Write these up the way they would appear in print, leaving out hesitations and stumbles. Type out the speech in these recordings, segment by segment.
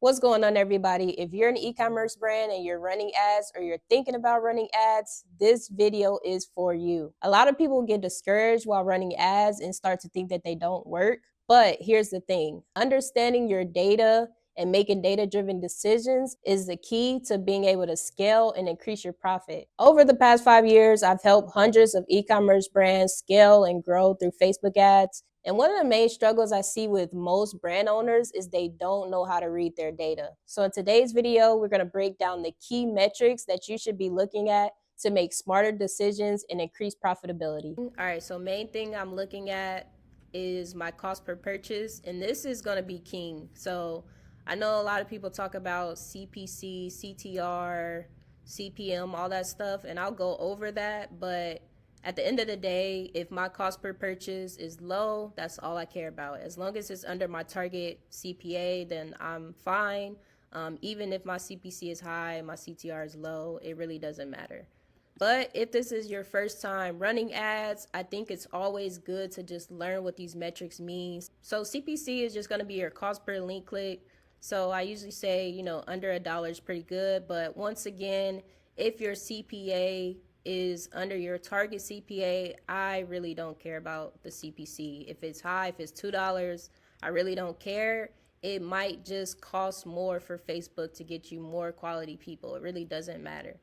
What's going on, everybody? If you're an e-commerce brand and you're running ads or you're thinking about running ads, this video is for you. A lot of people get discouraged while running ads and start to think that they don't work. But here's the thing, understanding your data and making data-driven decisions is the key to being able to scale and increase your profit. Over the past 5 years, I've helped hundreds of e-commerce brands scale and grow through Facebook ads. And one of the main struggles I see with most brand owners is they don't know how to read their data. So in today's video, we're going to break down the key metrics that you should be looking at to make smarter decisions and increase profitability. All right, so main thing I'm looking at is my cost per purchase, and this is going to be king. So I know a lot of people talk about CPC, CTR, CPM, all that stuff, and I'll go over that, but at the end of the day, if my cost per purchase is low, that's all I care about. As long as it's under my target CPA, then I'm fine. Even if my CPC is high, my CTR is low, it really doesn't matter. But if this is your first time running ads, I think it's always good to just learn what these metrics mean. So CPC is just going to be your cost per link click. So I usually say, under $1 is pretty good. But once again, if your CPA is under your target CPA, I really don't care about the CPC. If it's high, if it's $2, I really don't care. It might just cost more for Facebook to get you more quality people. It really doesn't matter.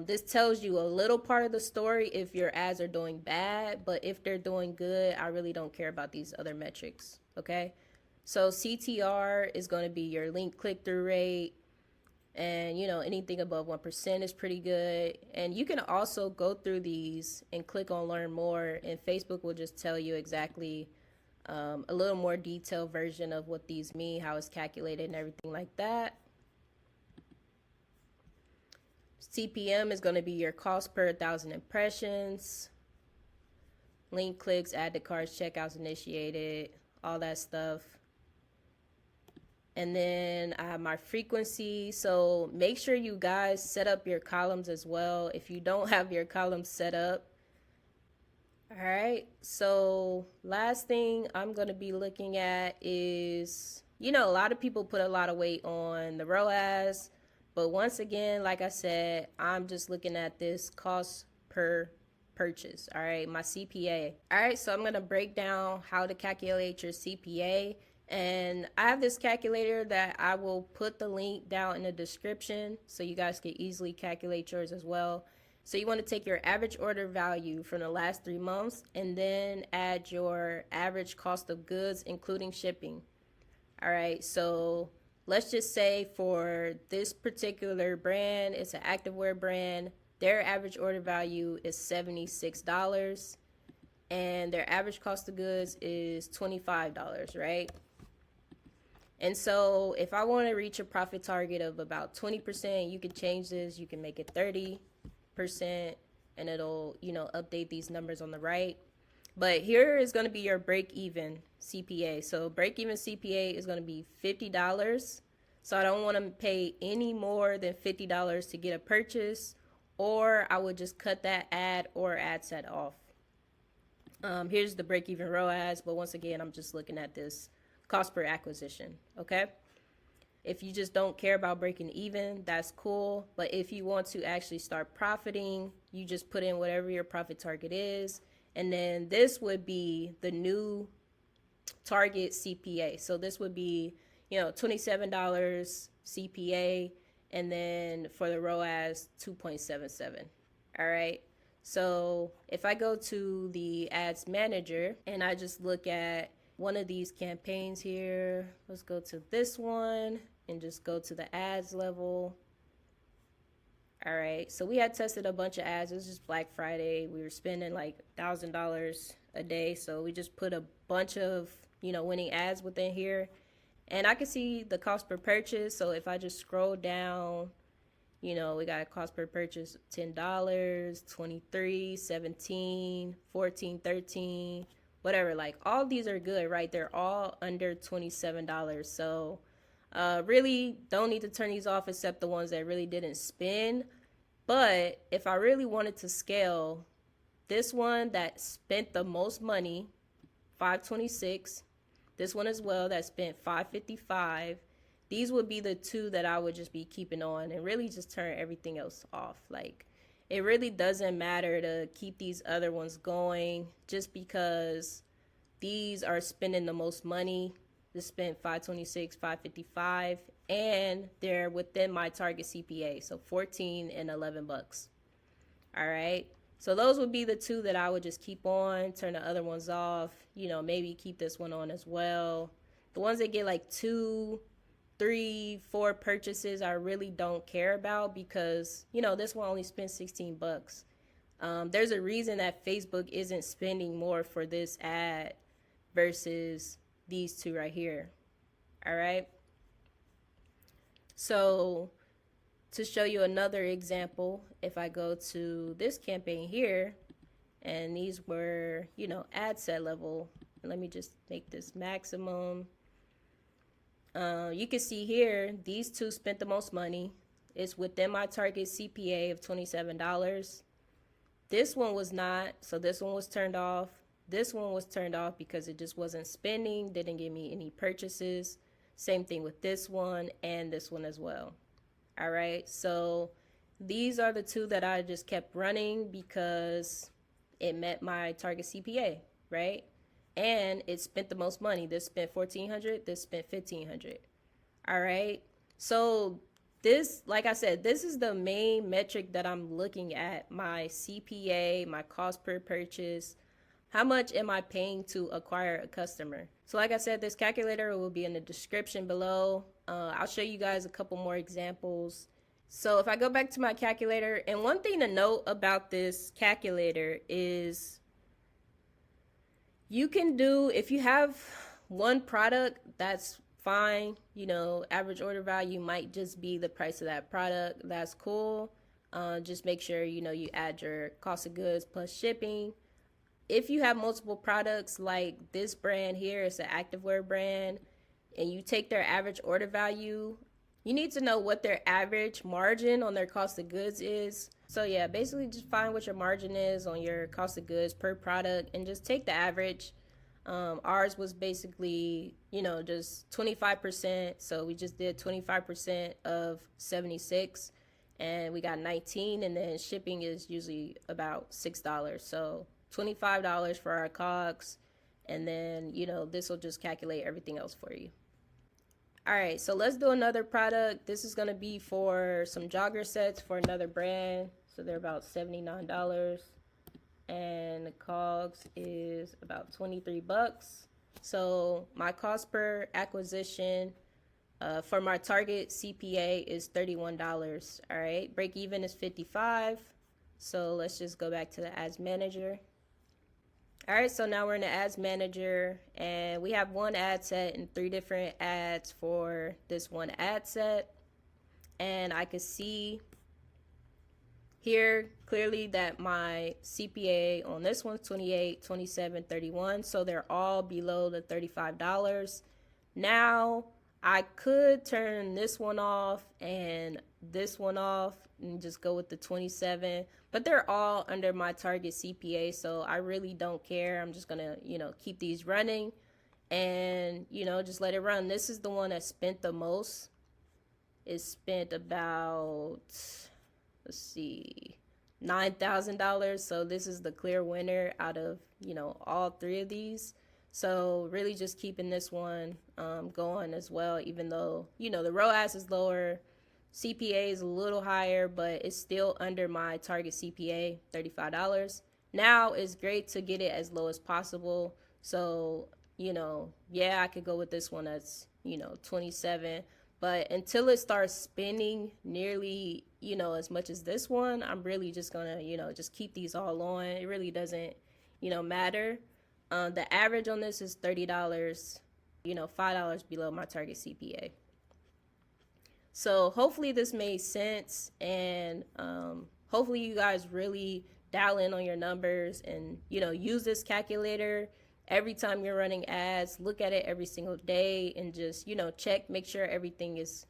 This tells you a little part of the story if your ads are doing bad, but if they're doing good, I really don't care about these other metrics, okay? So CTR is going to be your link click-through rate, and anything above 1% is pretty good. And you can also go through these and click on learn more, and Facebook will just tell you exactly a little more detailed version of what these mean, how it's calculated and everything like that. CPM is going to be your cost per 1,000 impressions, link clicks, add to carts, checkouts initiated, all that stuff. And then I have my frequency. So make sure you guys set up your columns as well if you don't have your columns set up. All right, so last thing I'm going to be looking at is, a lot of people put a lot of weight on the ROAS. But once again, like I said, I'm just looking at this cost per purchase, all right, my CPA. All right, so I'm going to break down how to calculate your CPA. And I have this calculator that I will put the link down in the description so you guys can easily calculate yours as well. So you want to take your average order value from the last 3 months and then add your average cost of goods, including shipping. All right, so let's just say for this particular brand, it's an activewear brand, their average order value is $76 and their average cost of goods is $25, right? And so if I want to reach a profit target of about 20%, you can change this, you can make it 30%, and it'll, update these numbers on the right. But here is going to be your break-even CPA. So break-even CPA is going to be $50. So I don't want to pay any more than $50 to get a purchase, or I would just cut that ad or ad set off. Here's the break-even ROAS, but once again, I'm just looking at this cost per acquisition, okay? If you just don't care about breaking even, that's cool. But if you want to actually start profiting, you just put in whatever your profit target is. And then this would be the new target CPA. So this would be, $27 CPA. And then for the ROAS, 2.77. All right. So if I go to the ads manager and I just look at one of these campaigns here, let's go to this one and just go to the ads level. All right, so we had tested a bunch of ads. It was just Black Friday. We were spending like $1,000 a day. So we just put a bunch of, winning ads within here. And I can see the cost per purchase. So if I just scroll down, we got a cost per purchase of $10, $23, $17, $14, $13, whatever. Like all these are good, right? They're all under $27. So really don't need to turn these off except the ones that really didn't spend. But if I really wanted to scale, this one that spent the most money, $526, this one as well that spent $555, these would be the two that I would just be keeping on and really just turn everything else off. Like, it really doesn't matter to keep these other ones going just because these are spending the most money. They spent 526, 555, and they're within my target CPA, so 14 and 11 bucks. All right. So those would be the two that I would just keep on, turn the other ones off, maybe keep this one on as well. The ones that get like 2, 3, 4 purchases, I really don't care about because, this one only spent 16 bucks. There's a reason that Facebook isn't spending more for this ad versus these two right here. All right. So to show you another example, if I go to this campaign here, and these were, ad set level, let me just make this maximum. You can see here, these two spent the most money. It's within my target CPA of $27. This one was not, so this one was turned off. This one was turned off because it just wasn't spending, didn't give me any purchases. Same thing with this one and this one as well. All right, so these are the two that I just kept running because it met my target CPA, right? And it spent the most money. This spent $1,400, this spent $1,500. All right, so this, like I said, this is the main metric that I'm looking at: my CPA, my cost per purchase. How much am I paying to acquire a customer? So like I said, this calculator will be in the description below. I'll show you guys a couple more examples. So if I go back to my calculator, and one thing to note about this calculator is you can do, if you have one product, that's fine. Average order value might just be the price of that product. That's cool. Just make sure, you add your cost of goods plus shipping. If you have multiple products like this brand here, it's an activewear brand, and you take their average order value, you need to know what their average margin on their cost of goods is. So yeah, basically just find what your margin is on your cost of goods per product and just take the average. Ours was basically, just 25%. So we just did 25% of 76 and we got 19, and then shipping is usually about $6. So $25 for our COGS, and then this will just calculate everything else for you. All right, so let's do another product. This is going to be for some jogger sets for another brand. So they're about $79, and the COGS is about 23 bucks. So my cost per acquisition for my target CPA is $31. All right, break even is 55. So let's just go back to the ads manager. All right, so now we're in the ads manager, and we have one ad set and 3 different ads for this one ad set. And I can see here clearly that my CPA on this one's 28, 27, 31. So they're all below the $35. Now I could turn this one off and this one off and just go with the 27, but they're all under my target CPA, so I really don't care. I'm just gonna, keep these running and, just let it run. This is the one that spent the most. It spent about, let's see, $9,000. So this is the clear winner out of, all 3 of these. So really just keeping this one going as well, even though, the ROAS is lower, CPA is a little higher, but it's still under my target CPA, $35. Now it's great to get it as low as possible. So, yeah, I could go with this one that's, 27. But until it starts spending nearly, as much as this one, I'm really just going to, just keep these all on. It really doesn't, matter. The average on this is $30, $5 below my target CPA. So hopefully this made sense, and hopefully you guys really dial in on your numbers and, use this calculator every time you're running ads. Look at it every single day and just, check, make sure everything is,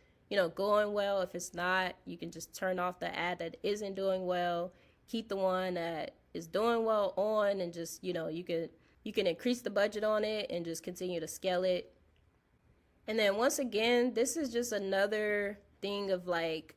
going well. If it's not, you can just turn off the ad that isn't doing well, keep the one that is doing well on, and just, you can increase the budget on it and just continue to scale it. And then once again, this is just another thing of like,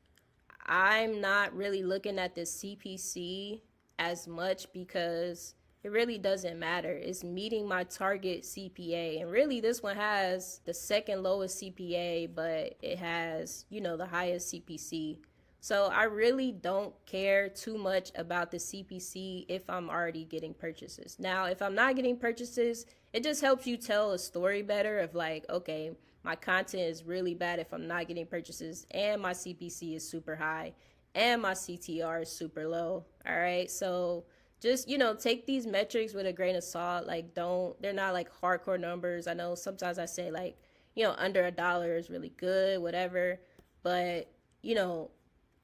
I'm not really looking at the CPC as much because it really doesn't matter. It's meeting my target CPA. And really, this one has the second lowest CPA, but it has, the highest CPC. So I really don't care too much about the CPC if I'm already getting purchases. Now, if I'm not getting purchases, it just helps you tell a story better of like, okay, my content is really bad if I'm not getting purchases, and my CPC is super high, and my CTR is super low. All right. So just, take these metrics with a grain of salt. Like, they're not like hardcore numbers. I know sometimes I say like, under $1 is really good, whatever. But, you know,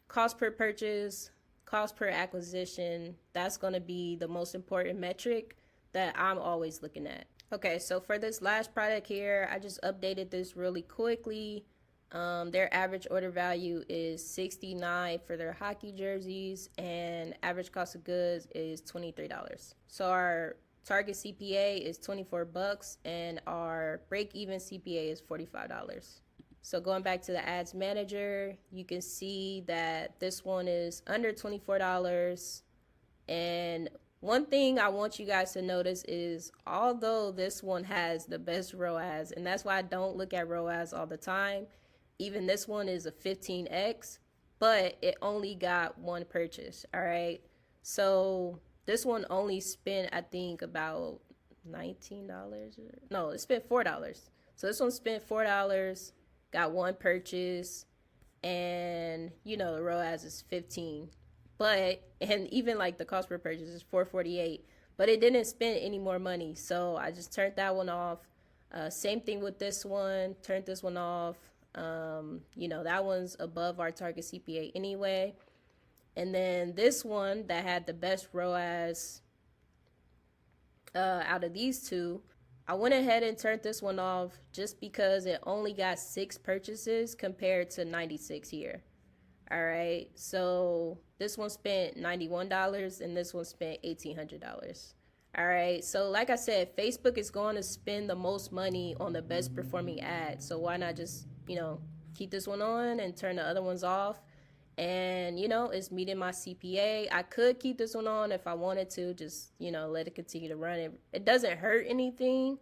cost per purchase, cost per acquisition, that's going to be the most important metric that I'm always looking at. Okay, so for this last product here, I just updated this really quickly. Their average order value is $69 for their hockey jerseys, and average cost of goods is $23. So our target CPA is 24 bucks, and our break-even CPA is $45. So going back to the ads manager, you can see that this one is under $24. And one thing I want you guys to notice is, although this one has the best ROAS, and that's why I don't look at ROAS all the time, even this one is a 15x, but it only got one purchase. All right. So this one only spent, I think, about $19. No, it spent $4. So this one spent $4, got one purchase, and the ROAS is 15. But, and even like the cost per purchase is 448, but it didn't spend any more money. So I just turned that one off. Same thing with this one, turned this one off. That one's above our target CPA anyway. And then this one that had the best ROAS out of these two, I went ahead and turned this one off just because it only got 6 purchases compared to 96 here. All right, so this one spent $91 and this one spent $1,800. All right, so like I said, Facebook is going to spend the most money on the best performing ad. So why not just, keep this one on and turn the other ones off? And, it's meeting my CPA. I could keep this one on if I wanted to, just, let it continue to run. It doesn't hurt anything.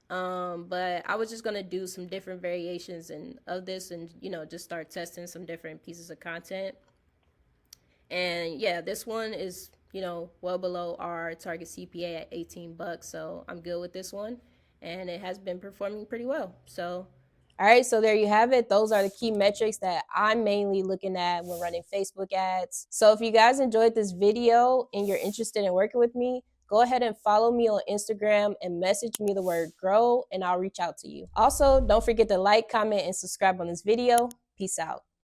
But I was just gonna do some different variations of this, and just start testing some different pieces of content. And yeah, this one is well below our target CPA at 18 bucks, so I'm good with this one, and it has been performing pretty well. So all right, so there you have it. Those are the key metrics that I'm mainly looking at when running Facebook ads. So if you guys enjoyed this video and you're interested in working with me, go ahead and follow me on Instagram and message me the word grow, and I'll reach out to you. Also, don't forget to like, comment, and subscribe on this video. Peace out.